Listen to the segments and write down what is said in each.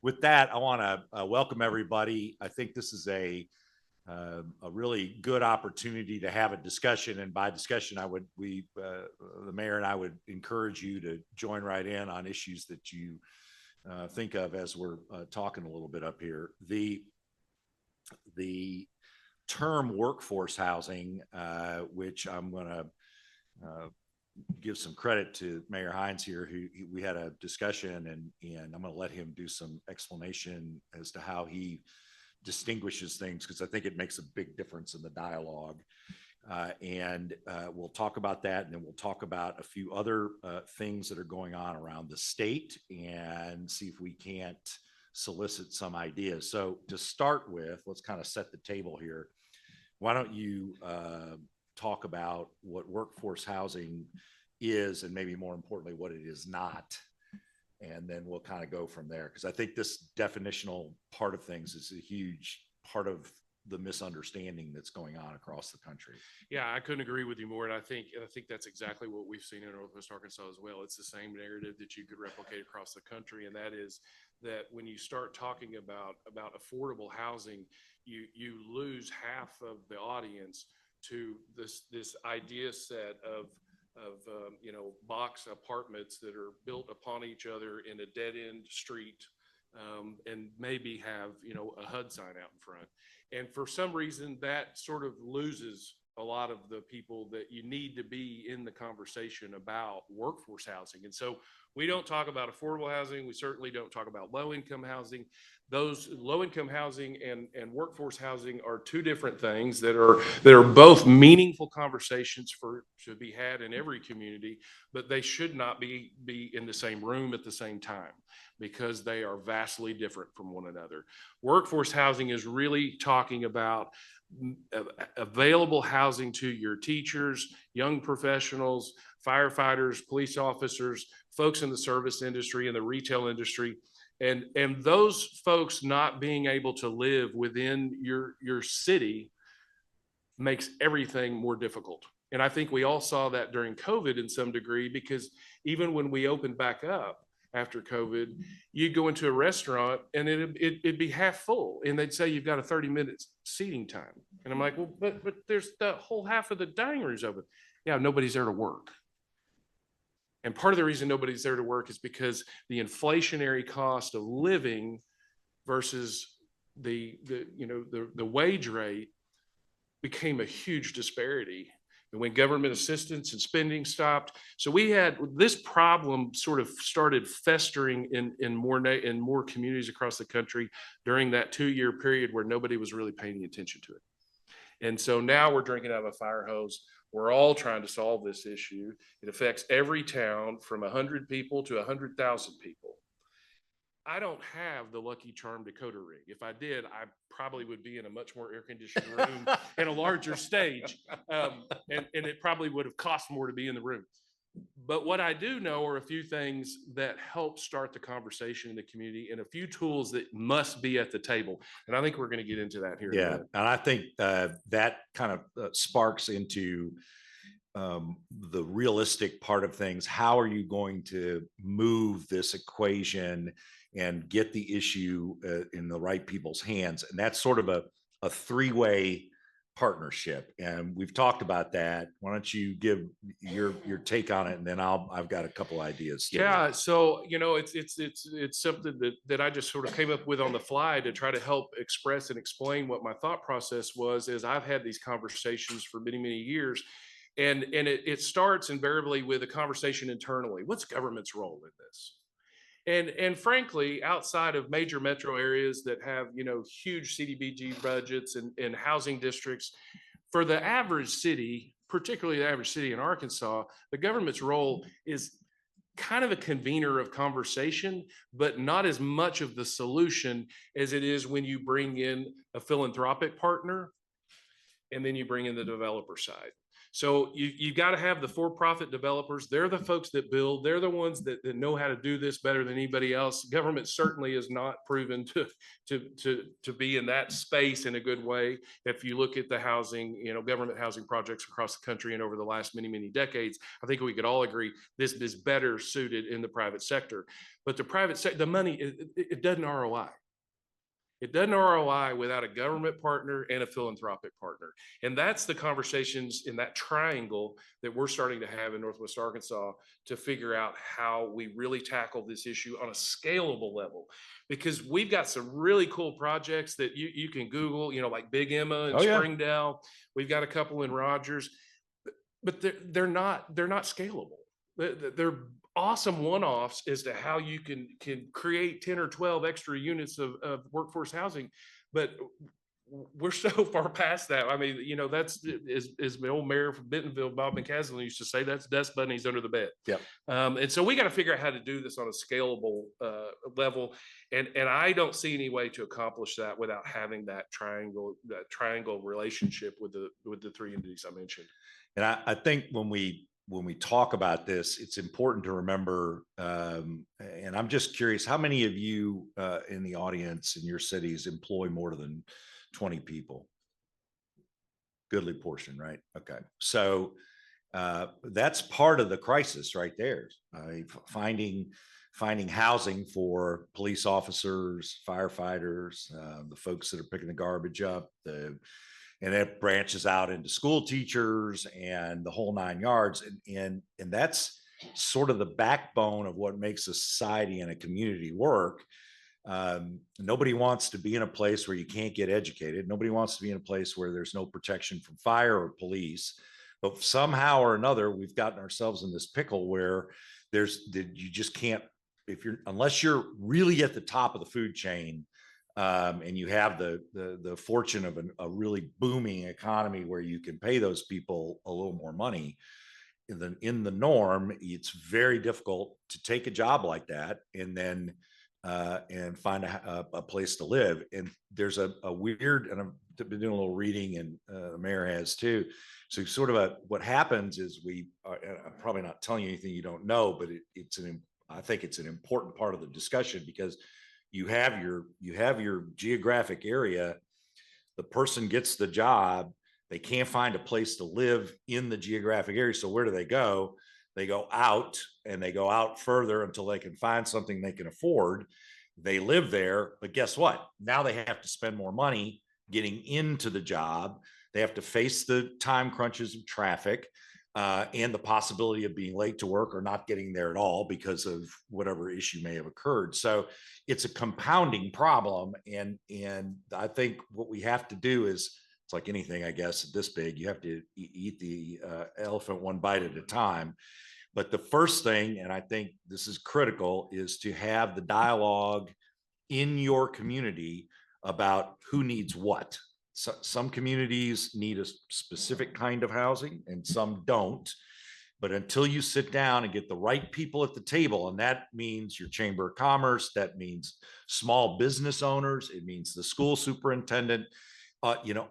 with that, I want to welcome everybody. I think this is a really good opportunity to have a discussion, and by discussion, the mayor and I would encourage you to join right in on issues that you think of as we're talking a little bit up here. The term workforce housing, which I'm going to give some credit to Mayor Hines here, who we had a discussion, and I'm going to let him do some explanation as to how he distinguishes things, because I think it makes a big difference in the dialogue. And we'll talk about that, and then we'll talk about a few other things that are going on around the state and see if we can't solicit some ideas. So to start with, let's kind of set the table here. Why don't you talk about what workforce housing is, and maybe more importantly, what it is not. And then we'll kind of go from there, because I think this definitional part of things is a huge part of the misunderstanding that's going on across the country. Yeah, I couldn't agree with you more. And I think that's exactly what we've seen in Northwest Arkansas as well. It's the same narrative that you could replicate across the country. And that is that when you start talking about affordable housing, you lose half of the audience to this idea set of box apartments that are built upon each other in a dead end street, and maybe have a HUD sign out in front. And for some reason, that sort of loses a lot of the people that you need to be in the conversation about workforce housing. And so we don't talk about affordable housing. We certainly don't talk about low-income housing. Those low-income housing and workforce housing are two different things that are both meaningful conversations to be had in every community, but they should not be in the same room at the same time, because they are vastly different from one another. Workforce housing is really talking about available housing to your teachers, young professionals, firefighters, police officers, folks in the service industry and the retail industry. And those folks not being able to live within your city makes everything more difficult. And I think we all saw that during COVID in some degree, because even when we opened back up after COVID, you'd go into a restaurant and it'd be half full, and they'd say you've got a 30-minute seating time. And I'm like, well, but there's the whole half of the dining room's open. Yeah, nobody's there to work. And part of the reason nobody's there to work is because the inflationary cost of living versus the wage rate became a huge disparity. And when government assistance and spending stopped, so we had this problem sort of started festering in more communities across the country during that 2-year period where nobody was really paying attention to it. And so now we're drinking out of a fire hose. We're all trying to solve this issue. It affects every town from 100 people to 100,000 people. I don't have the Lucky Charm decoder rig. If I did, I probably would be in a much more air-conditioned room and a larger stage. And it probably would have cost more to be in the room. But what I do know are a few things that help start the conversation in the community, and a few tools that must be at the table. And I think we're going to get into that here. Yeah. And I think that kind of sparks into the realistic part of things. How are you going to move this equation and get the issue in the right people's hands? And that's sort of a three-way partnership, and we've talked about that. Why don't you give your take on it, and then I've got a couple ideas too. Yeah, so it's something that I just sort of came up with on the fly to try to help express and explain what my thought process was, as I've had these conversations for many years. And it starts invariably with a conversation internally. What's government's role in this? And frankly, outside of major metro areas that have huge CDBG budgets and housing districts, for the average city, particularly the average city in Arkansas, the government's role is kind of a convener of conversation, but not as much of the solution as it is when you bring in a philanthropic partner and then you bring in the developer side. So you got to have the for-profit developers. They're the folks that build. They're the ones that know how to do this better than anybody else. Government certainly is not proven to be in that space in a good way. If you look at the housing, government housing projects across the country and over the last many decades, I think we could all agree this is better suited in the private sector. But the private sector, the money, it doesn't ROI. It doesn't ROI without a government partner and a philanthropic partner. And that's the conversations in that triangle that we're starting to have in Northwest Arkansas to figure out how we really tackle this issue on a scalable level. Because we've got some really cool projects that you can Google, like Big Emma in Springdale. We've got a couple in Rogers, but they're not scalable. They're awesome one-offs as to how you can create 10 or 12 extra units of workforce housing, but we're so far past that. I mean, that's as my old mayor from Bentonville, Bob McCaslin, used to say, that's dust bunnies under the bed. Yep. And so we got to figure out how to do this on a scalable level, and I don't see any way to accomplish that without having that triangle relationship with the three entities I mentioned. And I think when we talk about this, it's important to remember, and I'm just curious, how many of you in the audience in your cities employ more than 20 people? Goodly portion, right? Okay. So that's part of the crisis right there. Finding housing for police officers, firefighters, the folks that are picking the garbage up, and it branches out into school teachers and the whole 9 yards. And that's sort of the backbone of what makes a society and a community work. Nobody wants to be in a place where you can't get educated. Nobody wants to be in a place where there's no protection from fire or police. But somehow or another, we've gotten ourselves in this pickle where you just can't, unless you're really at the top of the food chain, and you have the fortune of a really booming economy where you can pay those people a little more money. In the norm, it's very difficult to take a job like that and then and find a place to live. And there's a weird, and I've been doing a little reading, and the mayor has too. So sort of what happens is I'm probably not telling you anything you don't know, but I think it's an important part of the discussion, because you have your geographic area. The person gets the job. They can't find a place to live in the geographic area. So where do they go? They go out, and they go out further until they can find something they can afford. They live there, but guess what? Now they have to spend more money getting into the job. They have to face the time crunches of traffic, and the possibility of being late to work or not getting there at all because of whatever issue may have occurred. So it's a compounding problem. And I think what we have to do is, it's like anything, I guess, this big, you have to eat the elephant one bite at a time. But the first thing, and I think this is critical, is to have the dialogue in your community about who needs what. So some communities need a specific kind of housing and some don't. But until you sit down and get the right people at the table, and that means your chamber of commerce, that means small business owners, it means the school superintendent,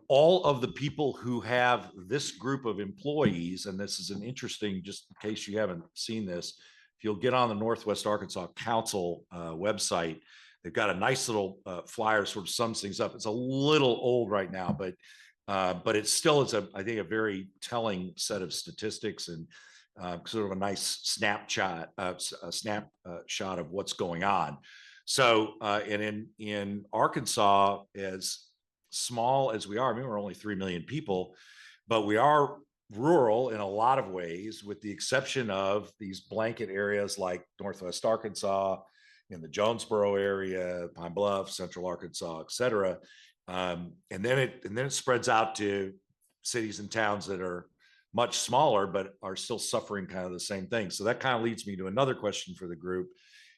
all of the people who have this group of employees. And this is an interesting, just in case you haven't seen this, if you'll get on the Northwest Arkansas Council website, they've got a nice little flyer, sort of sums things up. It's a little old right now, but it still is I think a very telling set of statistics, and sort of a nice snapshot of what's going on. So, and in Arkansas, as small as we are, I mean, we're only 3 million people, but we are rural in a lot of ways, with the exception of these blanket areas like Northwest Arkansas, in the Jonesboro area, Pine Bluff, Central Arkansas, et cetera. And then it spreads out to cities and towns that are much smaller, but are still suffering kind of the same thing. So that kind of leads me to another question for the group.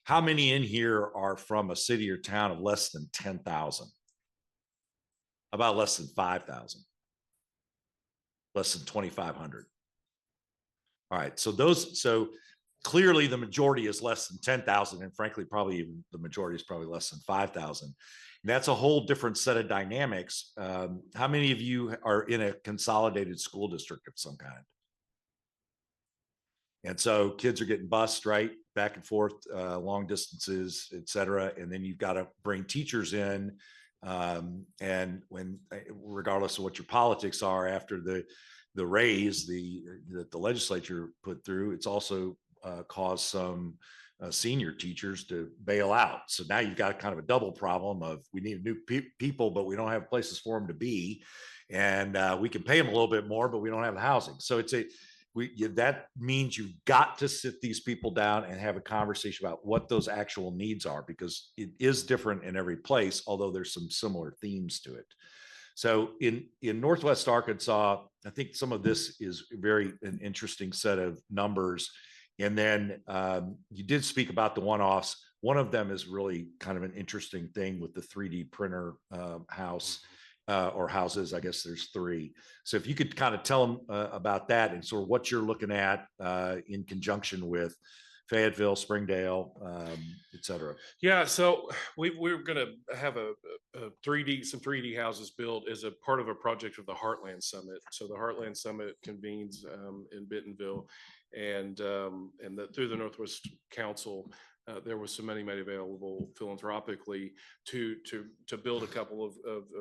How many in here are from a city or town of less than 10,000? About less than 5,000? Less than 2,500? All right, so clearly the majority is less than 10,000, and frankly, probably even the majority is probably less than 5,000. That's a whole different set of dynamics. How many of you are in a consolidated school district of some kind? And so kids are getting bused, right, back and forth, long distances, et cetera. And then you've got to bring teachers in. And when, regardless of what your politics are, after the raise that the legislature put through, it's also caused some senior teachers to bail out. So now you've got kind of a double problem of we need new people, but we don't have places for them to be, and we can pay them a little bit more, but we don't have the housing. So that means you've got to sit these people down and have a conversation about what those actual needs are, because it is different in every place, although there's some similar themes to it. So in Northwest Arkansas, I think some of this is an interesting set of numbers. And then you did speak about the one-offs. One of them is really kind of an interesting thing with the 3D printer house. Or houses, I guess there's 3. So if you could kind of tell them about that and sort of what you're looking at in conjunction with Fayetteville, Springdale, et cetera. Yeah, so we're going to have some 3D houses built as a part of a project of the Heartland Summit. So the Heartland Summit convenes in Bentonville, and through the Northwest Council, there was some money made available philanthropically to build a couple of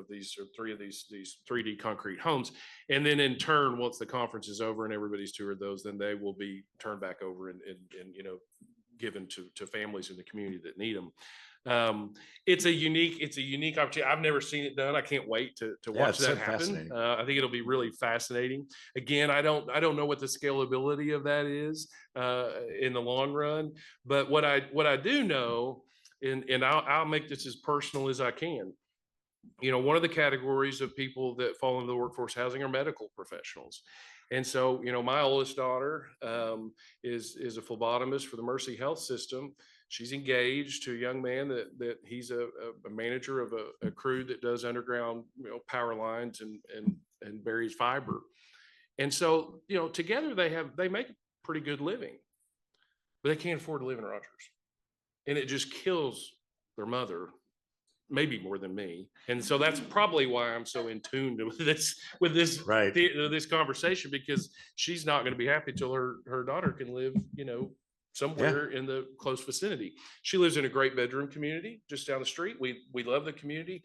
these, or 3 of these 3D concrete homes. And then in turn, once the conference is over and everybody's toured those, then they will be turned back over and given to families in the community that need them. It's a unique opportunity. I've never seen it done. I can't wait to watch that happen. I think it'll be really fascinating. Again, I don't know what the scalability of that is in the long run, but what I do know, and I'll make this as personal as I can. One of the categories of people that fall into the workforce housing are medical professionals. And so, my oldest daughter is a phlebotomist for the Mercy Health System. She's engaged to a young man that he's a manager of a crew that does underground power lines and buries fiber. And so, together they make a pretty good living, but they can't afford to live in Rogers. And it just kills their mother, maybe more than me. And so that's probably why I'm so in tune with this Right. This conversation, because she's not going to be happy till her daughter can live, somewhere in the close vicinity. She lives in a great bedroom community just down the street. We love the community,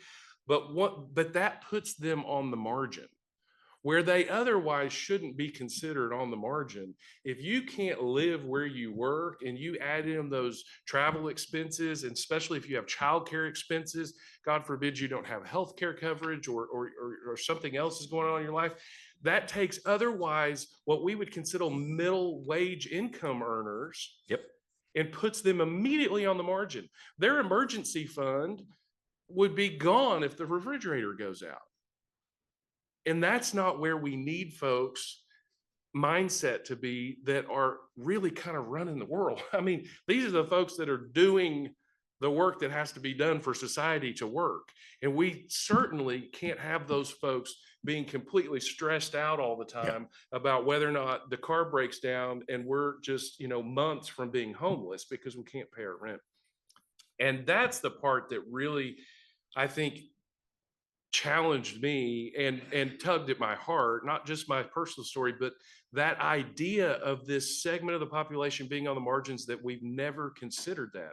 but that puts them on the margin where they otherwise shouldn't be considered on the margin. If you can't live where you work and you add in those travel expenses, and especially if you have childcare expenses, God forbid you don't have healthcare coverage or something else is going on in your life, that takes otherwise what we would consider middle wage income earners. Yep. And puts them immediately on the margin. Their emergency fund would be gone if the refrigerator goes out. And that's not where we need folks' mindset to be that are really kind of running the world. I mean, these are the folks that are doing the work that has to be done for society to work. And we certainly can't have those folks being completely stressed out all the time about whether or not the car breaks down and we're just, months from being homeless because we can't pay our rent. And that's the part that really, I think, challenged me and tugged at my heart, not just my personal story, but that idea of this segment of the population being on the margins, that we've never considered that.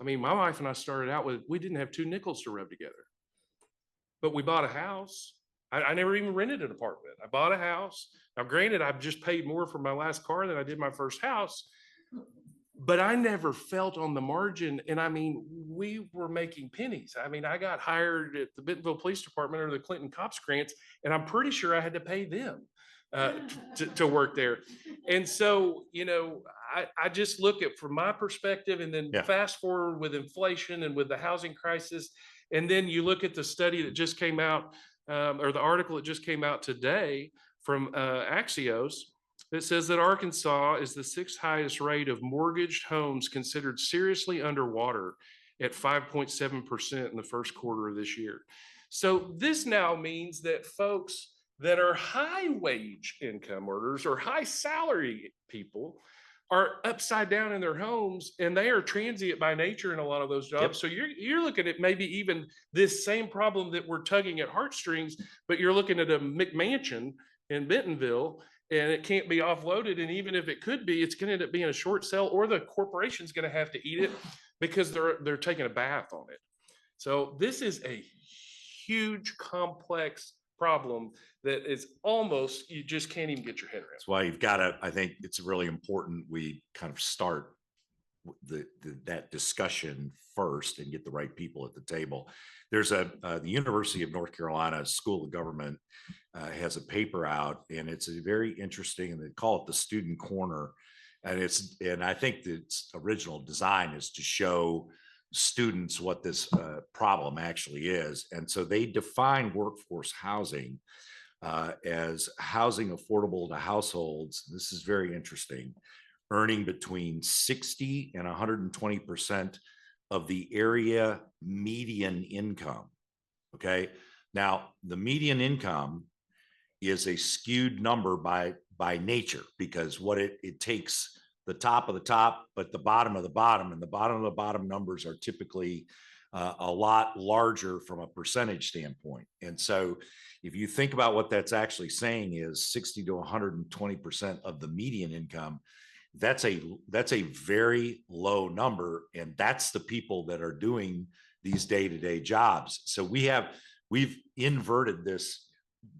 I mean, my wife and I started out with, we didn't have 2 nickels to rub together, but we bought a house. I never even rented an apartment. I bought a house. Now, granted, I've just paid more for my last car than I did my first house, but I never felt on the margin. And I mean, we were making pennies. I mean, I got hired at the Bentonville Police Department or the Clinton Cops Grants, and I'm pretty sure I had to pay them to work there. And so, I just look at from my perspective, and then fast forward with inflation and with the housing crisis. And then you look at the study that just came out, or the article that just came out today from Axios. It says that Arkansas is the 6th highest rate of mortgaged homes considered seriously underwater at 5.7% in the first quarter of this year. So this now means that folks that are high wage income earners or high salary people are upside down in their homes, and they are transient by nature in a lot of those jobs. Yep. So you're looking at maybe even this same problem that we're tugging at heartstrings, but you're looking at a McMansion in Bentonville, and it can't be offloaded. And even if it could be, it's going to end up being a short sale, or the corporation's going to have to eat it because they're taking a bath on it. So this is a huge, complex problem that is almost, you just can't even get your head around. That's why you've got to, I think it's really important we kind of start that discussion first and get the right people at the table. There's the University of North Carolina School of Government has a paper out, and it's a very interesting, and they call it the Student Corner. And I think the original design is to show students what this problem actually is. And so they define workforce housing as housing affordable to households. This is very interesting, earning between 60 and 120% of the area median income. Okay. Now, the median income is a skewed number by nature, because what it takes the top of the top, but the bottom of the bottom, and the bottom of the bottom numbers are typically a lot larger from a percentage standpoint. And so if you think about what that's actually saying is 60 to 120% of the median income, that's a very low number. And that's the people that are doing these day-to-day jobs. So we've inverted this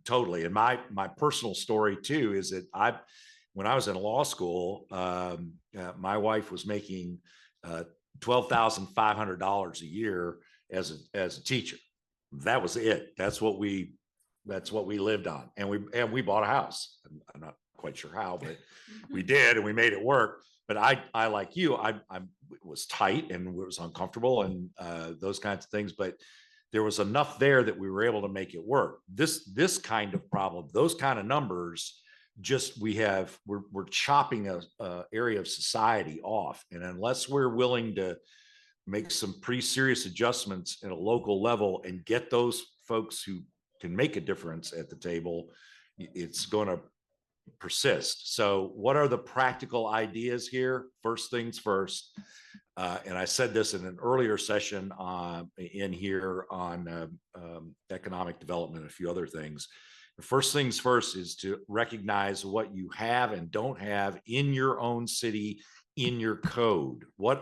totally. And my personal story too is that when I was in law school, my wife was making $12,500 a year as a teacher. That was it. That's what we lived on, and we bought a house. I'm not quite sure how, but we did, and we made it work. But I like you, I was tight and it was uncomfortable and those kinds of things. But there was enough there that we were able to make it work. This kind of problem, those kind of numbers, just we're chopping a area of society off. And unless we're willing to make some pretty serious adjustments at a local level and get those folks who can make a difference at the table, it's going to persist. So what are the practical ideas here? First things first, and I said this in an earlier session in here on economic development and a few other things. The first things first is to recognize what you have and don't have in your own city, in your code. What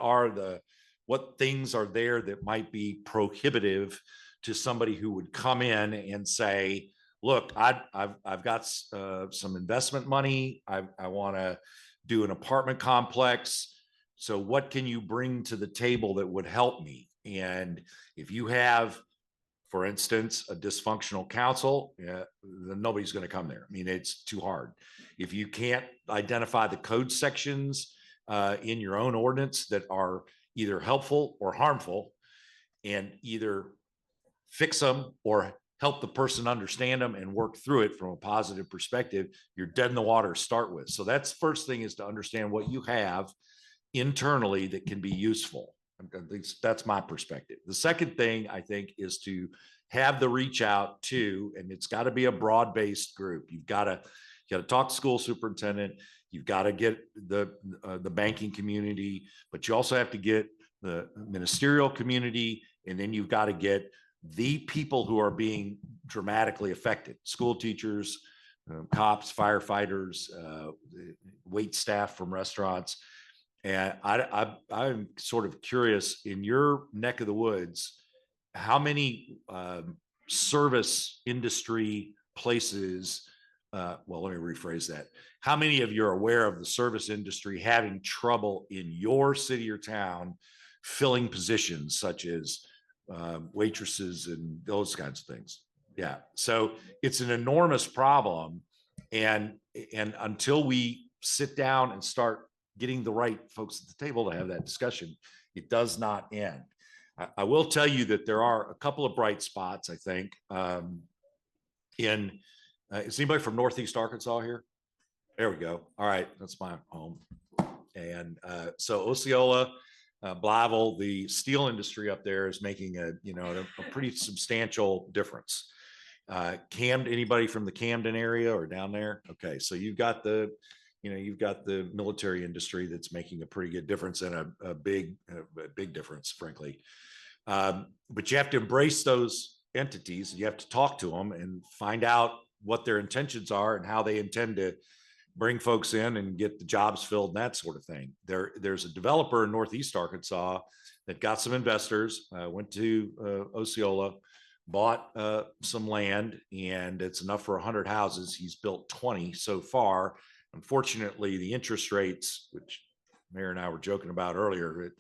things are there that might be prohibitive to somebody who would come in and say, look, I've got some investment money. I want to do an apartment complex. So what can you bring to the table that would help me? And if you have, for instance, a dysfunctional council, then nobody's going to come there. I mean, it's too hard. If you can't identify the code sections in your own ordinance that are either helpful or harmful, and either fix them or help the person understand them and work through it from a positive perspective, you're dead in the water to start with. So that's first thing, is to understand what you have internally that can be useful. At least that's my perspective. The second thing, I think, is to have the reach out to, and it's got to be a broad-based group. You've got to talk to school superintendent. You've got to get the banking community, but you also have to get the ministerial community, and then you've got to get the people who are being dramatically affected: school teachers, cops, firefighters, wait staff from restaurants. And I'm sort of curious, in your neck of the woods, how many service industry places, well, let me rephrase that. How many of you are aware of the service industry having trouble in your city or town filling positions such as waitresses and those kinds of things? Yeah. So it's an enormous problem. And until we sit down and start getting the right folks at the table to have that discussion, it does not end. I will tell you that there are a couple of bright spots, I think. Is anybody from Northeast Arkansas here? There we go. All right. That's my home. And so Osceola, Blytheville, the steel industry up there is making a pretty substantial difference. Anybody from the Camden area or down there? Okay. So you've got the you've got the military industry that's making a pretty good difference and a big difference, frankly. But you have to embrace those entities. You have to talk to them and find out what their intentions are and how they intend to bring folks in and get the jobs filled and that sort of thing. There's a developer in Northeast Arkansas that got some investors, went to Osceola, bought some land, and it's enough for 100 houses. He's built 20 so far. Unfortunately, the interest rates, which Mayor and I were joking about earlier,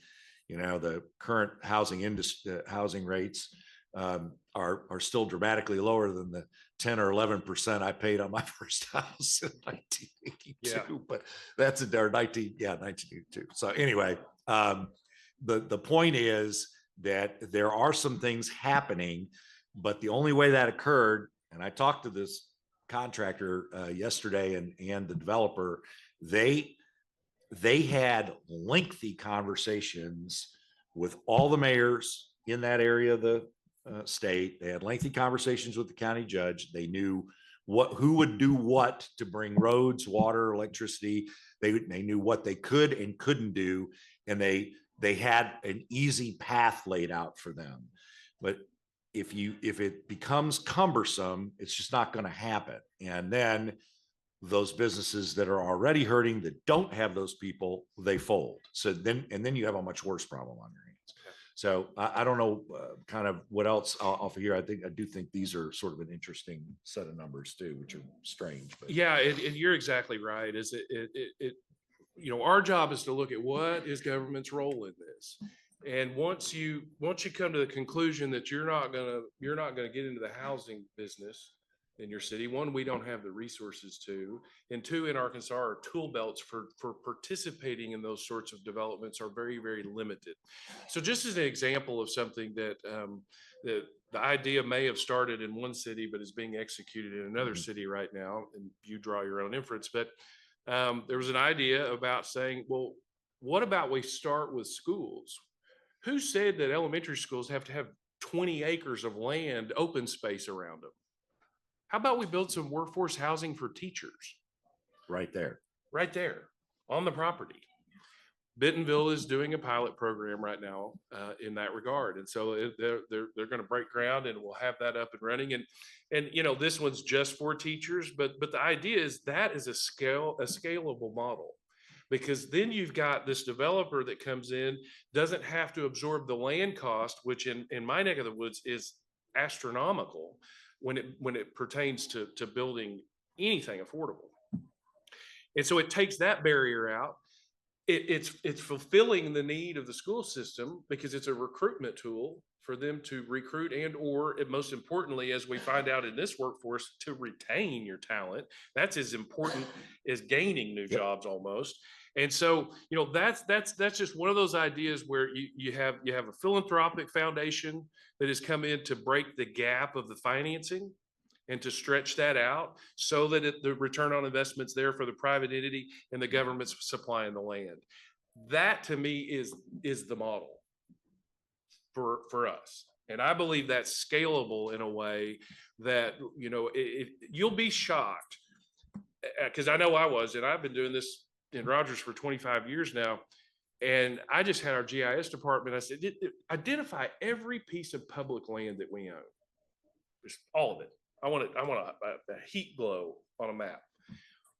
the current housing industry, housing rates are still dramatically lower than the 10 or 11% I paid on my first house in 1982. Yeah. But that's in there 1982. So anyway, the point is that there are some things happening, but the only way that occurred, and I talked to this contractor yesterday and the developer, they had lengthy conversations with all the mayors in that area of the state. They had lengthy conversations with the county judge. They knew who would do what to bring roads, water, electricity. They knew what they could and couldn't do, and they had an easy path laid out for them. But if it becomes cumbersome, it's just not going to happen. And then those businesses that are already hurting, that don't have those people, they fold. So then you have a much worse problem on your hands. So I don't know kind of what else I'll offer here. I do think these are sort of an interesting set of numbers too, which are strange. But Yeah, and you're exactly right. Is our job is to look at what is government's role in this. And once you come to the conclusion that you're not gonna get into the housing business in your city, one, we don't have the resources to, and two, in Arkansas, our tool belts for participating in those sorts of developments are very, very limited. So just as an example of something that the idea may have started in one city but is being executed in another city right now, and you draw your own inference, but there was an idea about saying, well, what about we start with schools? Who said that elementary schools have to have 20 acres of land, open space around them? How about we build some workforce housing for teachers? right there On the property. Bentonville is doing a pilot program right now in that regard. And so they're going to break ground, and we'll have that up and running. And this one's just for teachers, but the idea is that is a scalable model. Because then you've got this developer that comes in, doesn't have to absorb the land cost, which in my neck of the woods is astronomical when it pertains to building anything affordable. And so it takes that barrier out. It's fulfilling the need of the school system because it's a recruitment tool for them to recruit or most importantly, as we find out in this workforce, to retain your talent. That's as important as gaining new jobs almost. And so, that's just one of those ideas where you have a philanthropic foundation that has come in to break the gap of the financing and to stretch that out so that the return on investment's there for the private entity and the government's supplying the land. That to me is the model for us. And I believe that's scalable in a way that, you'll be shocked, because I know I was, and I've been doing this in Rogers for 25 years now. And I just had our GIS department. I said, identify every piece of public land that we own. Just all of it. I want a heat glow on a map.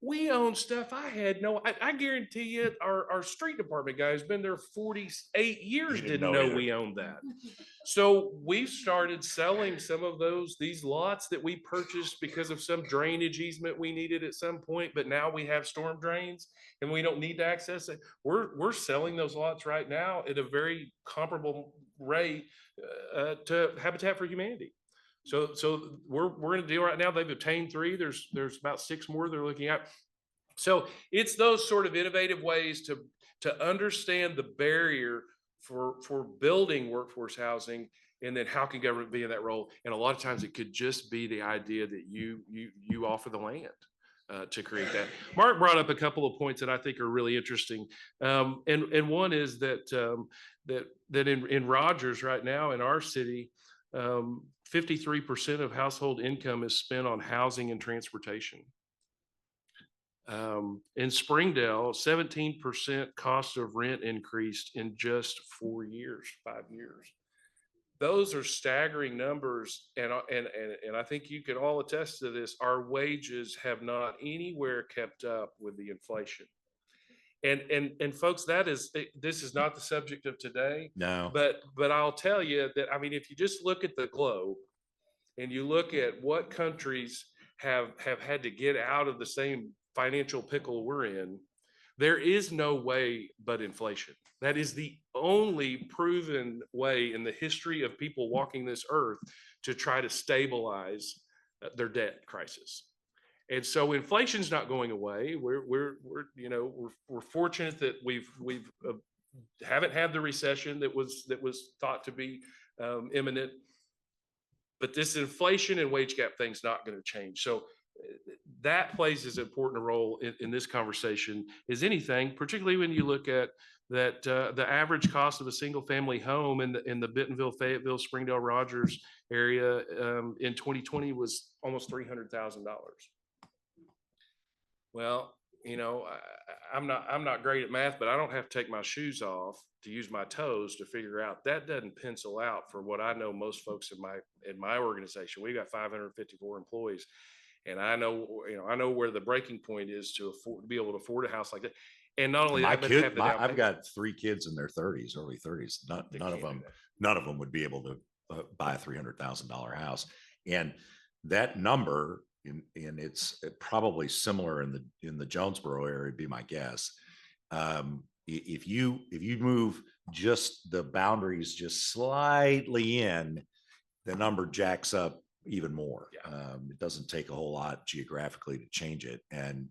We own stuff I had I guarantee you our street department guy who's been there 48 years didn't know we owned that. So we've started selling some of these lots that we purchased because of some drainage easement we needed at some point, but now we have storm drains and we don't need to access it. We're selling those lots right now at a very comparable rate to Habitat for Humanity. So we're in a deal right now. They've obtained 3. There's about 6 more they're looking at. So it's those sort of innovative ways to understand the barrier for building workforce housing, and then how can government be in that role? And a lot of times it could just be the idea that you offer the land to create that. Mark brought up a couple of points that I think are really interesting, and one is that in Rogers right now in our city. 53% of household income is spent on housing and transportation. In Springdale, 17% cost of rent increased in just 4 years, 5 years. Those are staggering numbers, and I think you can all attest to this. Our wages have not anywhere kept up with the inflation. And folks, this is not the subject of today, No. but I'll tell you that, I mean, if you just look at the globe and you look at what countries have had to get out of the same financial pickle we're in, there is no way but inflation. That is the only proven way in the history of people walking this earth to try to stabilize their debt crisis. And so inflation's not going away. We're fortunate that we've haven't had the recession that was thought to be imminent. But this inflation and wage gap thing's not going to change. So that plays as important a role in this conversation as anything, particularly when you look at that the average cost of a single family home in the Bentonville, Fayetteville, Springdale, Rogers area in 2020 was almost $300,000. Well, I'm not great at math, but I don't have to take my shoes off to use my toes to figure out that doesn't pencil out for what I know most folks in my organization. We got 554 employees, and I know where the breaking point is to be able to afford a house like that. And not only that, but have the down I've payment. got 3 kids in their 30s, early 30s. None of them would be able to buy a $300,000 house. And that number, and it's probably similar in the Jonesboro area, would be my guess. If you move just the boundaries just slightly in, the number jacks up even more. Yeah. It doesn't take a whole lot geographically to change it. And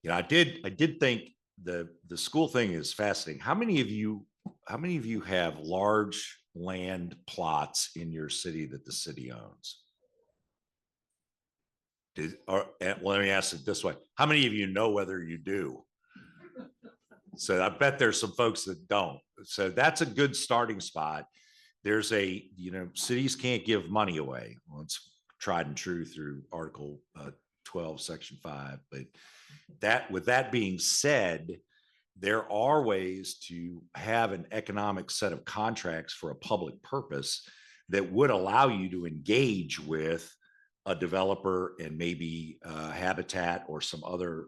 I did think the school thing is fascinating. How many of you have large land plots in your city that the city owns? Let me ask it this way: how many of you know whether you do? So I bet there's some folks that don't. So that's a good starting spot. There's cities can't give money away. Well, it's tried and true through Article 12, Section 5. But with that being said, there are ways to have an economic set of contracts for a public purpose that would allow you to engage with a developer and maybe Habitat or some other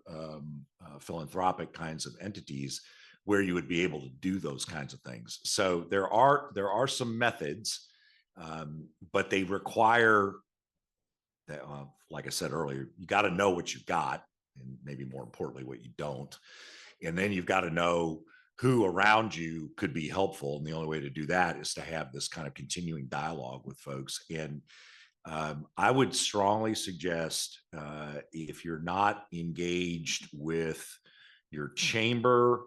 philanthropic kinds of entities where you would be able to do those kinds of things. So there are some methods, but they require that, like I said earlier, you got to know what you've got, and maybe more importantly, what you don't. And then you've got to know who around you could be helpful. And the only way to do that is to have this kind of continuing dialogue with folks. And I would strongly suggest if you're not engaged with your chamber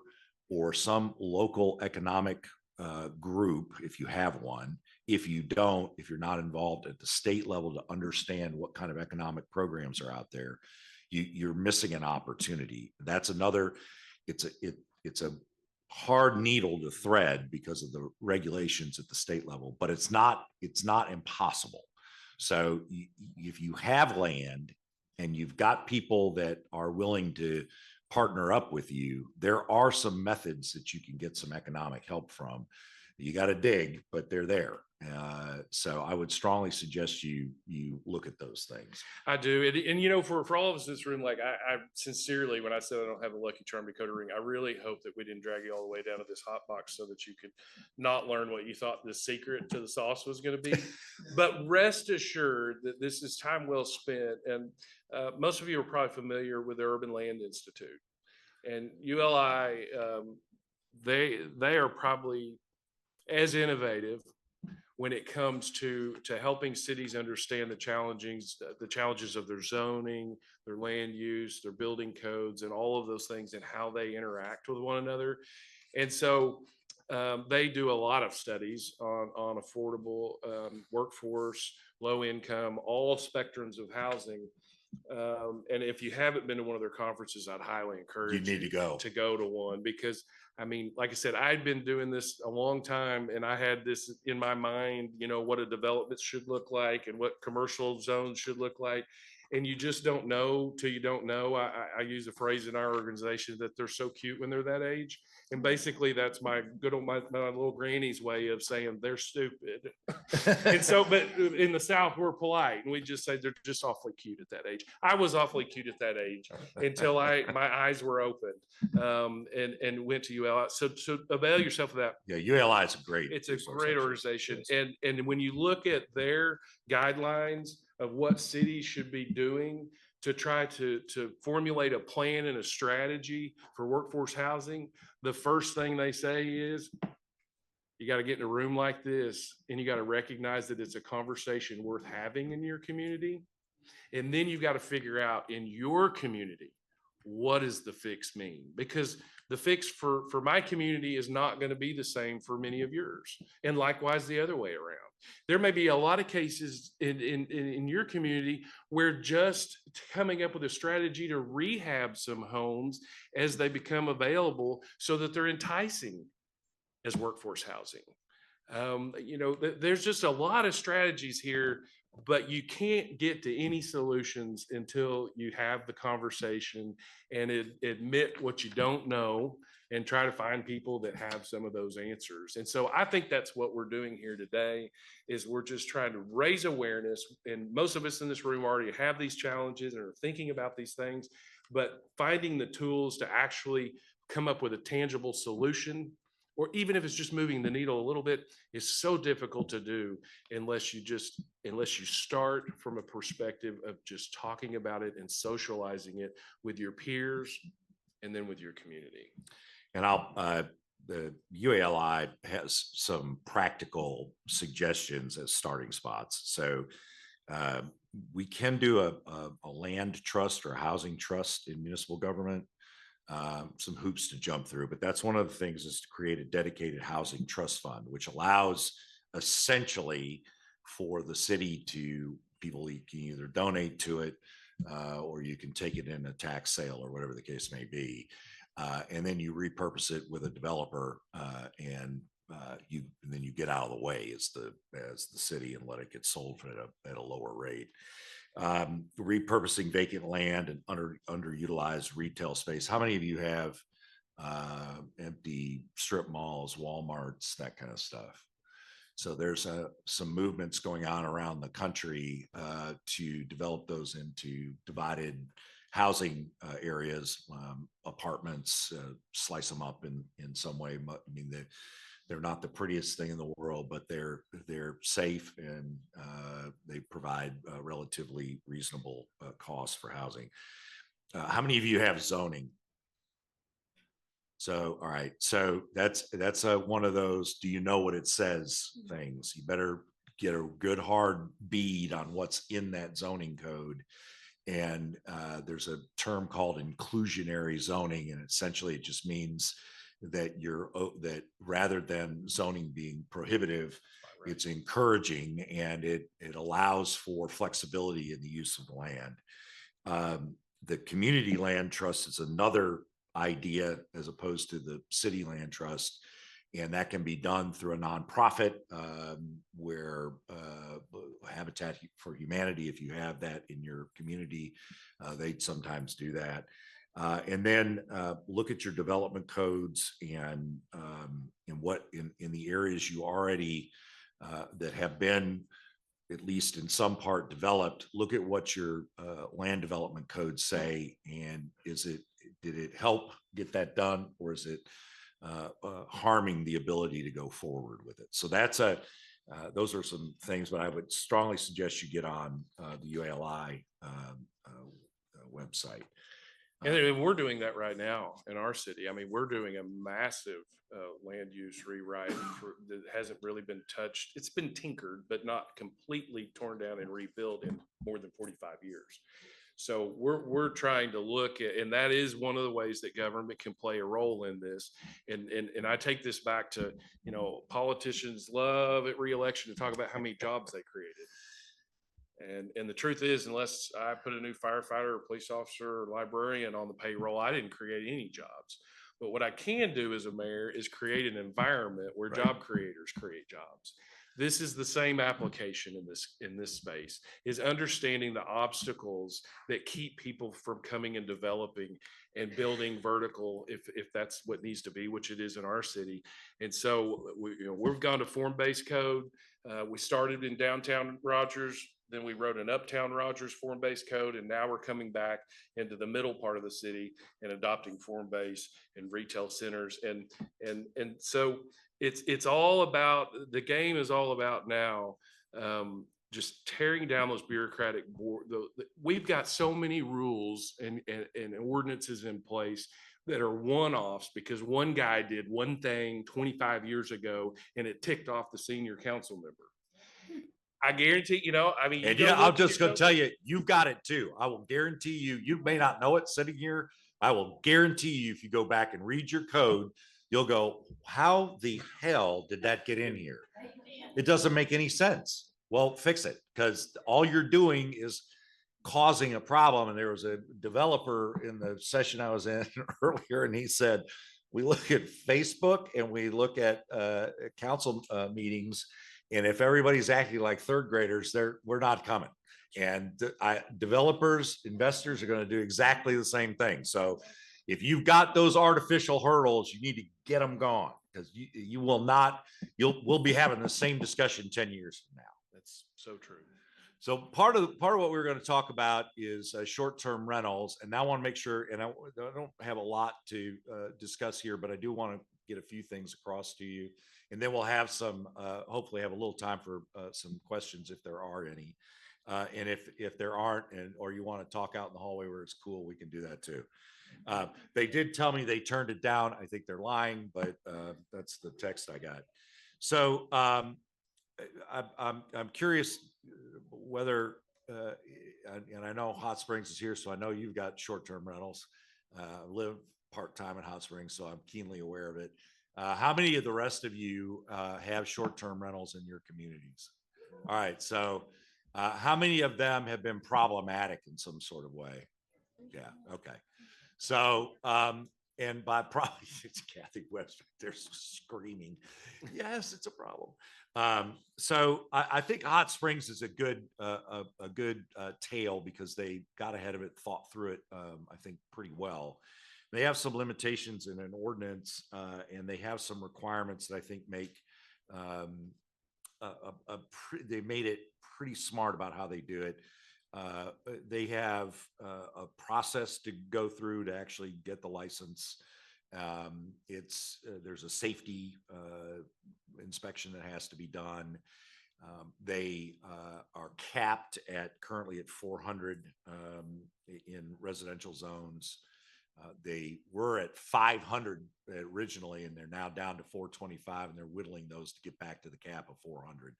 or some local economic group, if you have one, if you're not involved at the state level to understand what kind of economic programs are out there, you're missing an opportunity. That's another, it's a hard needle to thread because of the regulations at the state level, but it's not impossible. So if you have land and you've got people that are willing to partner up with you, there are some methods that you can get some economic help from. You got to dig, but they're there. So I would strongly suggest you look at those things. I do. And for all of us in this room, like I sincerely, when I said I don't have a Lucky Charm Dakota ring, I really hope that we didn't drag you all the way down to this hot box so that you could not learn what you thought the secret to the sauce was going to be. But rest assured that this is time well spent. And most of you are probably familiar with the Urban Land Institute, and ULI, they are probably as innovative when it comes to helping cities understand the challenges of their zoning, their land use, their building codes, and all of those things, and how they interact with one another. And so they do a lot of studies on affordable workforce, low income, all spectrums of housing. And if you haven't been to one of their conferences, I'd highly encourage you need to go to one, because I mean, like I said, I'd been doing this a long time, and I had this in my mind, what a development should look like and what commercial zones should look like. and you just don't know till you don't know. I use a phrase in our organization that they're so cute when they're that age. And basically that's my good old, my little granny's way of saying they're stupid. And so, but in the South, we're polite and we just say they're just awfully cute at that age. I was awfully cute at that age until my eyes were opened, and went to ULI. So avail yourself of that. Yeah, ULI is a great. It's a great organization. And when you look at their guidelines of what cities should be doing to try to formulate a plan and a strategy for workforce housing, the first thing they say is you got to get in a room like this and you got to recognize that it's a conversation worth having in your community. And then you've got to figure out in your community, what does the fix mean? Because the fix for my community is not going to be the same for many of yours. And likewise, the other way around. There may be a lot of cases in your community where just coming up with a strategy to rehab some homes as they become available so that they're enticing as workforce housing. There's just a lot of strategies here, but you can't get to any solutions until you have the conversation and admit what you don't know and try to find people that have some of those answers. And so I think that's what we're doing here today is we're just trying to raise awareness. And most of us in this room already have these challenges and are thinking about these things, but finding the tools to actually come up with a tangible solution, or even if it's just moving the needle a little bit, is so difficult to do unless you start from a perspective of just talking about it and socializing it with your peers and then with your community. And the UALI has some practical suggestions as starting spots. So we can do a land trust or a housing trust in municipal government. Some hoops to jump through, but that's one of the things is to create a dedicated housing trust fund, which allows essentially for the city to people you can either donate to it or you can take it in a tax sale or whatever the case may be. And then you repurpose it with a developer and then you get out of the way as the city and let it get sold at a lower rate. Repurposing vacant land and underutilized retail space. How many of you have empty strip malls, Walmarts, that kind of stuff? So there's some movements going on around the country to develop those into divided housing areas, apartments, slice them up in some way. I mean, they're not the prettiest thing in the world, but they're safe and they provide relatively reasonable costs for housing. How many of you have zoning? So, all right. So that's one of those, do you know what it says things? You better get a good hard bead on what's in that zoning code. And there's a term called inclusionary zoning. And essentially it just means that that rather than zoning being prohibitive, it's encouraging and it allows for flexibility in the use of the land. The community land trust is another idea as opposed to the city land trust. And that can be done through a nonprofit where Habitat for Humanity, if you have that in your community, they'd sometimes do that. And then look at your development codes and what in the areas you already that have been at least in some part developed. Look at what your land development codes say, and did it help get that done, or is it harming the ability to go forward with it? So those are some things, but I would strongly suggest you get on the UALI website. And we're doing that right now in our city. I mean, we're doing a massive land use rewrite that hasn't really been touched. It's been tinkered, but not completely torn down and rebuilt in more than 45 years. So we're trying to look at, and that is one of the ways that government can play a role in this. And I take this back to, politicians love at re-election to talk about how many jobs they created. And the truth is, unless I put a new firefighter or police officer or librarian on the payroll, I didn't create any jobs. But what I can do as a mayor is create an environment where job creators create jobs. This is the same application in this space, is understanding the obstacles that keep people from coming and developing and building vertical if that's what needs to be, which it is in our city. And so we've gone to form-based code. We started in downtown Rogers, then we wrote an uptown Rogers form-based code, and now we're coming back into the middle part of the city and adopting form-based and retail centers. And so it's all about, the game is all about now just tearing down those bureaucratic board. We've got so many rules and ordinances in place that are one-offs because one guy did one thing 25 years ago and it ticked off the senior council member. I guarantee, I mean, And yeah, I'm just going to tell you, you've got it too. I will guarantee you, you may not know it sitting here. I will guarantee you, if you go back and read your code, you'll go, how the hell did that get in here? It doesn't make any sense. Well, fix it, because all you're doing is causing a problem. And there was a developer in the session I was in earlier, and he said, we look at Facebook and we look at council meetings, and if everybody's acting like third graders, we're not coming. And developers, investors are going to do exactly the same thing. So if you've got those artificial hurdles, you need to get them gone, because you will not, we'll be having the same discussion 10 years from now. That's so true. So part of what we're going to talk about is short-term rentals, and I want to make sure, and I don't have a lot to discuss here, but I do want to get a few things across to you, and then we'll have some, hopefully have a little time for some questions if there are any, and if there aren't, or you want to talk out in the hallway where it's cool, we can do that too. They did tell me they turned it down. I think they're lying, but that's the text I got. So I'm curious whether, and I know Hot Springs is here, so I know you've got short-term rentals. Live part-time in Hot Springs, so I'm keenly aware of it. How many of the rest of you have short-term rentals in your communities? All right, so how many of them have been problematic in some sort of way? Yeah, okay. So, and by probably, it's Kathy Webster, they're screaming, yes, it's a problem. So I think Hot Springs is a good tale, because they got ahead of it, thought through it, I think pretty well. They have some limitations in an ordinance, and they have some requirements that I think make they made it pretty smart about how they do it. They have a process to go through to actually get the license. There's a safety inspection that has to be done. They are capped currently at 400 in residential zones. They were at 500 originally, and they're now down to 425, and they're whittling those to get back to the cap of 400.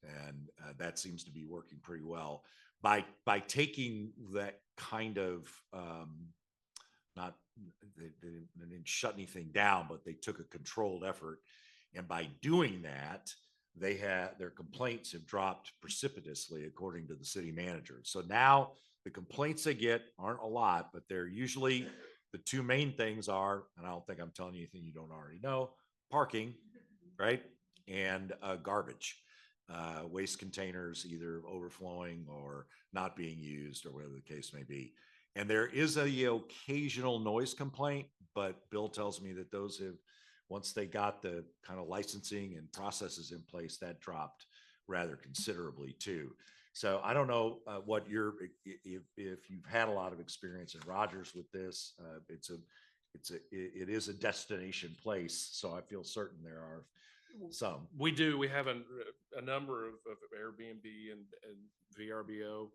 And that seems to be working pretty well. By taking that kind of, not, they didn't shut anything down, but they took a controlled effort. And by doing that, their complaints have dropped precipitously, according to the city manager. So now the complaints they get aren't a lot, but they're usually, the two main things are, and I don't think I'm telling you anything you don't already know: parking, right? And garbage. Waste containers either overflowing or not being used, or whatever the case may be. And there is the occasional noise complaint, but Bill tells me that those have, once they got the kind of licensing and processes in place, that dropped rather considerably too. So I don't know what if you've had a lot of experience in Rogers with this. It is a destination place, so I feel certain there are some. We do. We have a number of Airbnb and VRBO.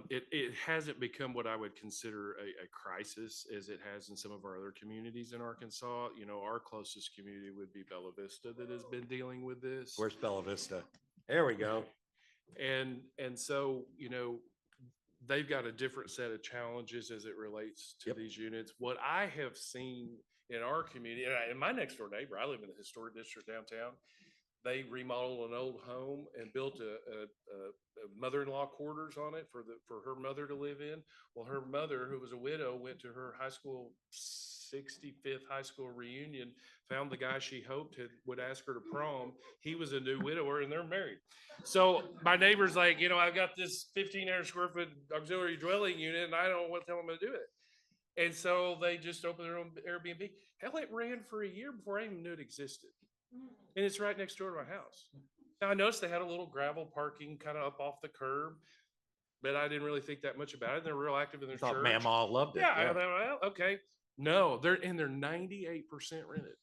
It hasn't become what I would consider a crisis as it has in some of our other communities in Arkansas. Our closest community would be Bella Vista, that has been dealing with this. Where's Bella Vista? There we go. And so, they've got a different set of challenges as it relates to these units. What I have seen in our community, and my next door neighbor, I live in the historic district downtown. They remodeled an old home and built a mother-in-law quarters on it for her mother to live in. Well, her mother, who was a widow, went to her high school 65th high school reunion, found the guy she hoped would ask her to prom. He was a new widower and they're married. So my neighbor's like, I've got this 1,500 square foot auxiliary dwelling unit and I don't know what the hell I'm going to do with it. And so they just opened their own Airbnb. Hell, it ran for a year before I even knew it existed. And it's right next door to my house. Now, I noticed they had a little gravel parking kind of up off the curb, but I didn't really think that much about it. They're real active in their Thought church. Mamaw loved it. Yeah, I thought, well, okay. No, they're 98% rented.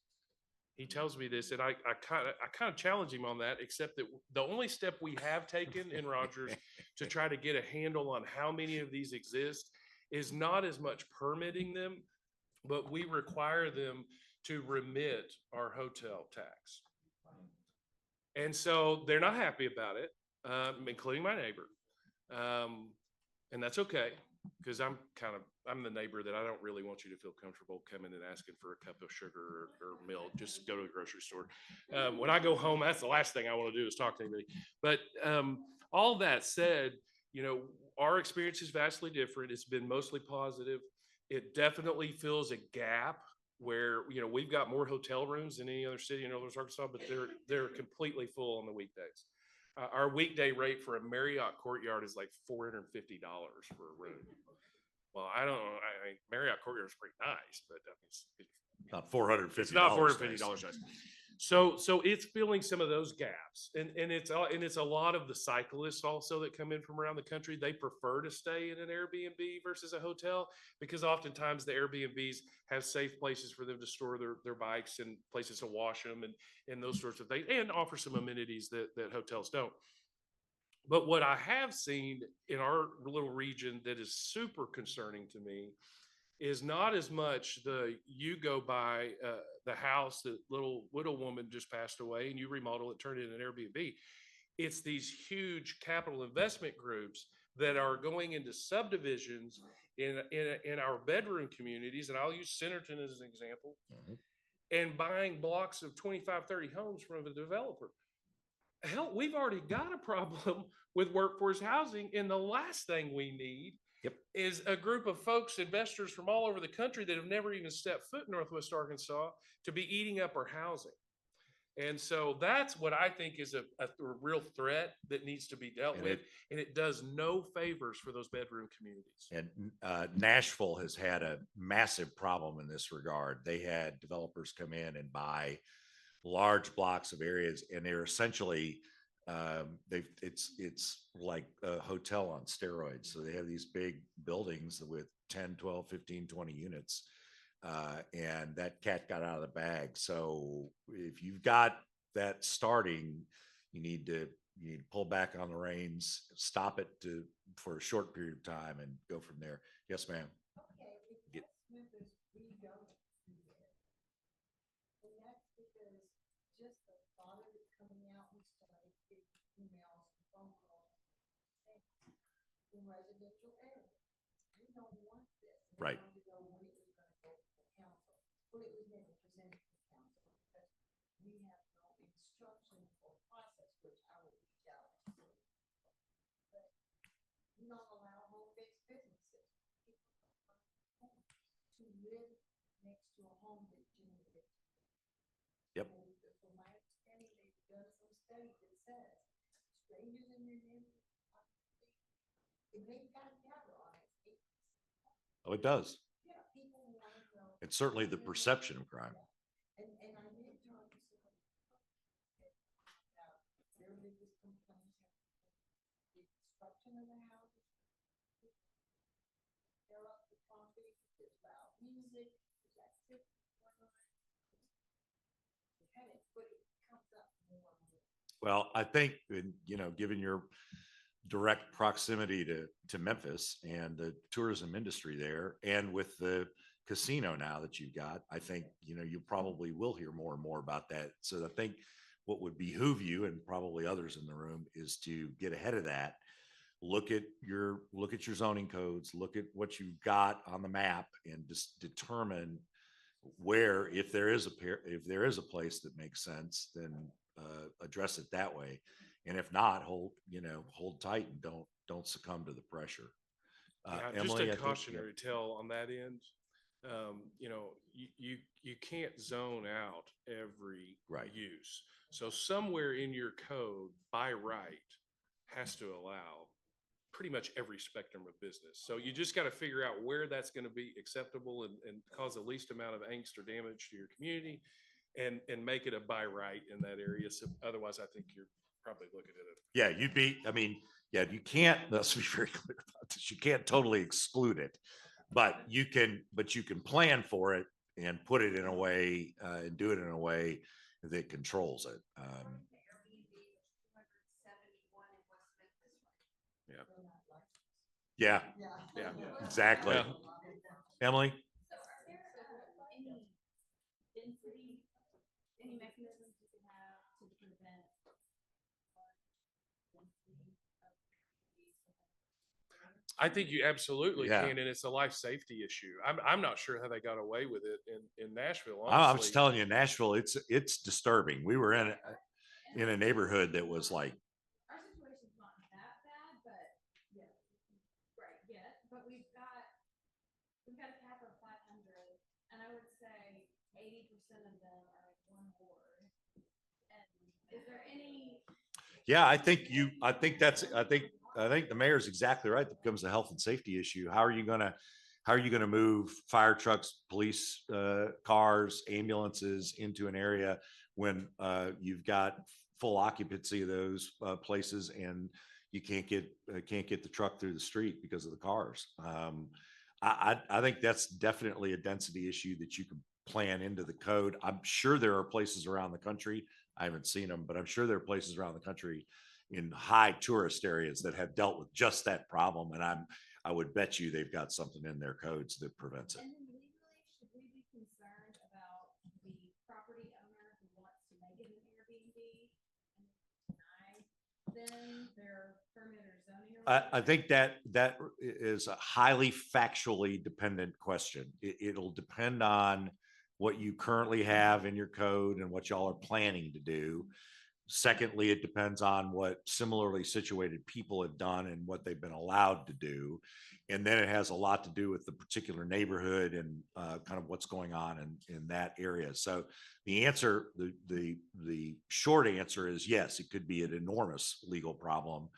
He tells me this, and I kind of challenge him on that, except that the only step we have taken in Rogers to try to get a handle on how many of these exist is not as much permitting them, but we require them to remit our hotel tax. And so they're not happy about it, including my neighbor. And that's okay, because I'm the neighbor that I don't really want you to feel comfortable coming and asking for a cup of sugar or milk. Just go to the grocery store. When I go home, that's the last thing I want to do is talk to anybody. But all that said, our experience is vastly different. It's been mostly positive. It definitely fills a gap where, we've got more hotel rooms than any other city in Northwest Arkansas, but they're completely full on the weekdays. Our weekday rate for a Marriott Courtyard is like $450 for a room. Well, I don't know. Marriott Courtyard is pretty nice, but it's not $450. It's not $450 nice. So it's filling some of those gaps, and it's a lot of the cyclists also that come in from around the country. They prefer to stay in an Airbnb versus a hotel because oftentimes the Airbnbs have safe places for them to store their bikes and places to wash them and those sorts of things, and offer some amenities that hotels don't. But what I have seen in our little region that is super concerning to me is not as much you go by the house that little widow woman just passed away and you remodel it, turn it into an Airbnb. It's these huge capital investment groups that are going into subdivisions in our bedroom communities, and I'll use Centerton as an example, and buying blocks of 25, 30 homes from a developer. Hell, we've already got a problem with workforce housing, and the last thing we need is a group of folks, investors from all over the country that have never even stepped foot in Northwest Arkansas to be eating up our housing. And so that's what I think is a real threat that needs to be dealt with. And it does no favors for those bedroom communities. And Nashville has had a massive problem in this regard. They had developers come in and buy large blocks of areas, and they're essentially it's like a hotel on steroids. So they have these big buildings with 10, 12, 15, 20 units. And that cat got out of the bag. So if you've got that starting, you need to pull back on the reins, stop it for a short period of time and go from there. Yes, ma'am. Okay, Memphis, we don't do that. And that's because just the thought of it coming out and stuff, big emails and phone calls in residential areas. We don't want this. Right. We wanted to know when it was going to go to the council. Well, it was never presented to the council because we have no instruction or process, which I will reach out to. But we don't allow home-based businesses to live next to a home that generates. Yep. From my understanding, they've done some study that says strangers in your neighborhood, it may kind of gather on it. Oh, it does. Yeah, people want to know. It's certainly the perception of crime. And I did talk to somebody about their biggest complaints, the construction of the houses. They're up the property, it's loud music, it's activity going on. But it comes up more and more. Well, I think, given your direct proximity to Memphis and the tourism industry there, and with the casino now that you've got, I think, you probably will hear more and more about that. So I think what would behoove you and probably others in the room is to get ahead of that. Look at your zoning codes, look at what you've got on the map, and just determine where, if there is a place that makes sense, then address it that way. And if not, hold tight and don't succumb to the pressure. Yeah, Emily, just a cautionary tale on that end. You know, you can't zone out every Right. use. So somewhere in your code by right has to allow pretty much every spectrum of business. So you just got to figure out where that's going to be acceptable and cause the least amount of angst or damage to your community and make it a by right in that area. So otherwise, I think you're probably looking at it. Yeah, I mean, yeah, you can't, let's be very clear about this. You can't totally exclude it, but you can plan for it and put it in a way, and do it in a way that controls it. Yeah, Yeah. exactly. Yeah. Emily? Any mechanisms you can have to prevent I think you absolutely Yeah. can, and it's a life safety issue. I'm not sure how they got away with it in Nashville, I'm just honestly. telling you, Nashville, it's disturbing. We were in a neighborhood that was like, our situation's not that bad, but yeah, right, yet, but we've got a cap of 500, and I would say 80% of them are in one ward. And is there any? yeah, I think the mayor's exactly right. That becomes a health and safety issue. How are you gonna move fire trucks, police cars, ambulances into an area when you've got full occupancy of those places and you can't get the truck through the street because of the cars? I think that's definitely a density issue that you can plan into the code. I'm sure there are places around the country. I haven't seen them, but I'm sure there are places around the country in high tourist areas that have dealt with just that problem. And I would bet you they've got something in their codes that prevents it. And then legally, should we be concerned about the property owner who wants to make it an Airbnb and deny them their permit or zoning? I think that is a highly factually dependent question. It'll depend on what you currently have in your code and what y'all are planning to do. Secondly, it depends on what similarly situated people have done and what they've been allowed to do. And then it has a lot to do with the particular neighborhood and kind of what's going on in that area. So the answer, the short answer is yes, it could be an enormous legal problem.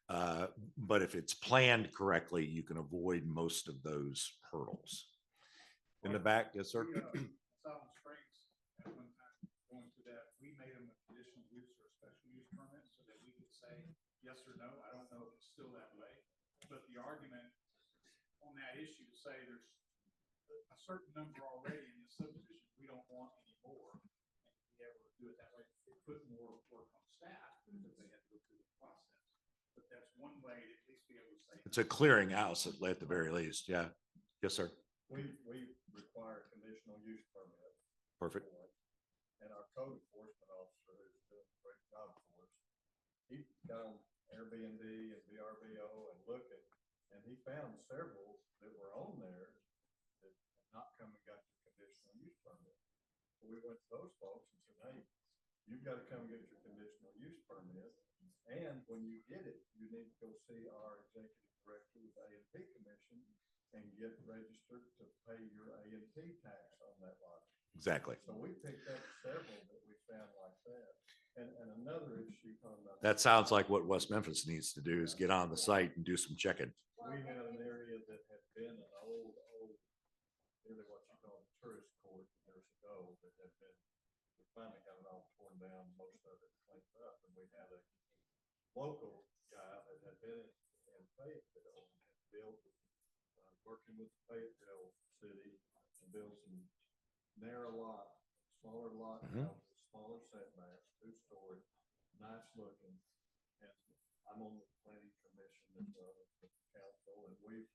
But if it's planned correctly, you can avoid most of those hurdles. In the back, yes, sir. Solid Springs, at one time, going to that, we made them a conditional use or a special use permit so that we could say yes or no. I don't know if it's still that way, but the argument on that issue to say there's a certain number already in the subdivision, we don't want any more. And to be able to do it that way, it put more work on staff because they had to go through the process. But that's one way to at least be able to say. It's a clearinghouse at the very least. Yeah. Yes, sir. We require a conditional use permit. Perfect. And our code enforcement officer is doing a great job for us. He got on Airbnb and VRBO and looked at, and he found several that were on there that had not come and got your conditional use permit. So we went to those folks and said, hey, you've got to come get your conditional use permit. And when you get it, you need to go see our executive director with A&P Commission and get registered to pay your A&P tax on that lot. Exactly. So we picked up several that we found like that. And another issue talking about. That sounds like what West Memphis needs to do is get on the site and do some checking. We had an area that had been an old, really what you call a tourist court years ago that had been, we finally got it all torn down, most of it cleaned up. And we had a local guy that had been in Fayetteville and built, working with Fayetteville City to build some narrow lot, smaller lot, smaller setbacks, 2-story, nice looking. And I'm on the planning commission with the council, and we've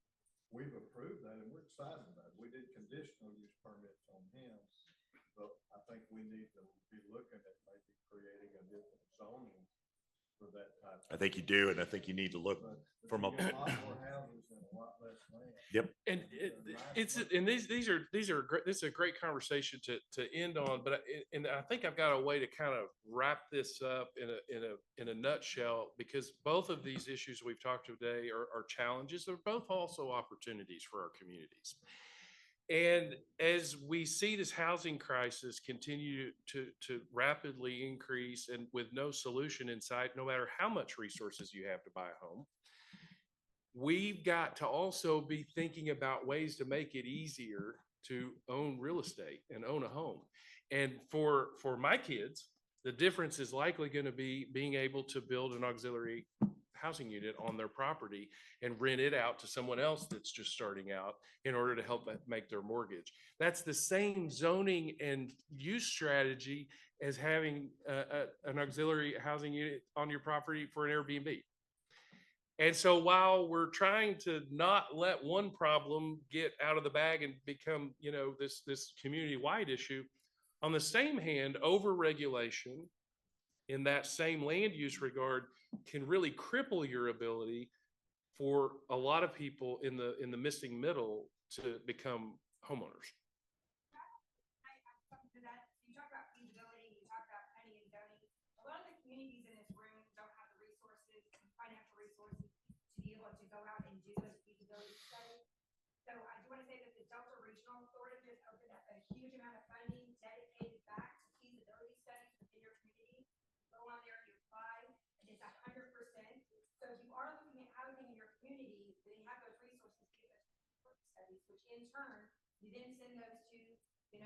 approved that, and we're excited about it. We did conditional use permits on him, but I think we need to be looking at maybe creating a different zoning for that type. I think you do, and I think you need to look from a. A lot more houses and a lot less land. Yep. And these are great. This is a great conversation to end on. But I think I've got a way to kind of wrap this up in a nutshell, because both of these issues we've talked today are challenges. They're both also opportunities for our communities. And as we see this housing crisis continue to rapidly increase and with no solution in sight, no matter how much resources you have to buy a home, we've got to also be thinking about ways to make it easier to own real estate and own a home. And for my kids, the difference is likely going to be being able to build an auxiliary housing unit on their property and rent it out to someone else that's just starting out in order to help make their mortgage. That's the same zoning and use strategy as having an auxiliary housing unit on your property for an Airbnb. And so while we're trying to not let one problem get out of the bag and become, this community-wide issue, on the same hand, overregulation in that same land use regard can really cripple your ability for a lot of people in the missing middle to become homeowners. To that, you talk about feasibility, you talk about planning and zoning. A lot of the communities in this room don't have the resources, financial resources, to be able to go out and do those feasibility studies. So I do want to say that the Delta Regional Authority just opened up a huge amount of funding dedicated back to feasibility studies within your community. Go on there and you apply, and it's 100%. So if you are looking at housing in your community, then you have those resources to get those studies, which in turn, you then send those to, the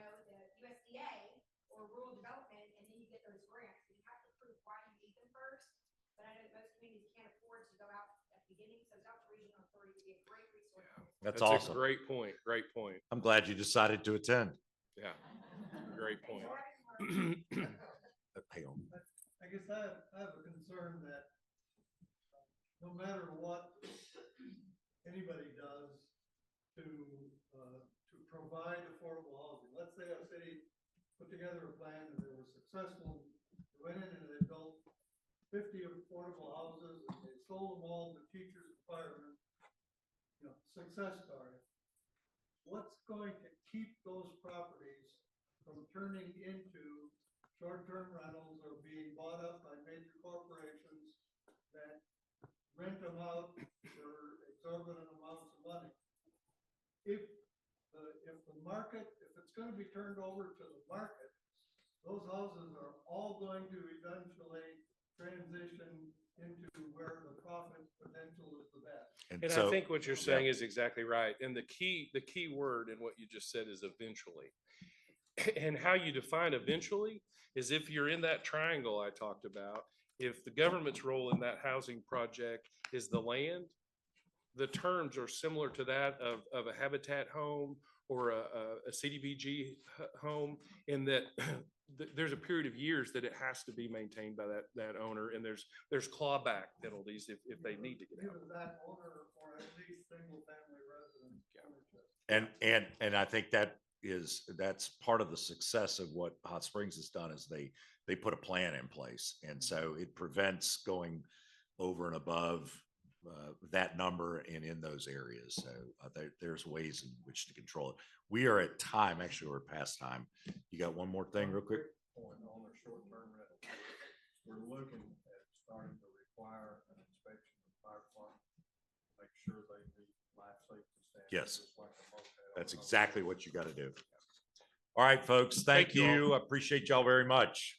USDA or rural development, and then you get those grants. So you have to prove why you need them first. But I know that most communities can't afford to go out at the beginning, so Delta Regional Authority would be a great resource. That's A awesome. great point. Great point. I'm glad you decided to attend. Yeah. Great point. Hang on. I guess I have a concern that no matter what anybody does to provide affordable housing, let's say a city put together a plan and they were successful, they went in and they built 50 affordable houses and they sold them all to teachers and firemen, success story. What's going to keep those properties from turning into short-term rentals or being bought up by major corporations that rent them out for exorbitant amounts of money? If the market, if it's going to be turned over to the market, those houses are all going to eventually transition into where the profit potential is the best. And I think what you're saying is exactly right. And the key word in what you just said is eventually. And how you define eventually is if you're in that triangle I talked about, if the government's role in that housing project is the land, the terms are similar to that of a habitat home or a CDBG home, in that there's a period of years that it has to be maintained by that owner, and there's clawback penalties if they need to get out. Either that owner or at least single family resident ownership. And I think that's part of the success of what Hot Springs has done is they put a plan in place. And so it prevents going over and above that number and in those areas. So there's ways in which to control it. We are at time. Actually, we're past time. You got one more thing real quick? Point on the short-term rental. We're looking at starting to require an inspection of fire department, make sure they meet life safety standards. Yes. just like a motel. That's exactly what you got to do. All right, folks. Thank Thank you all. you. I appreciate y'all very much.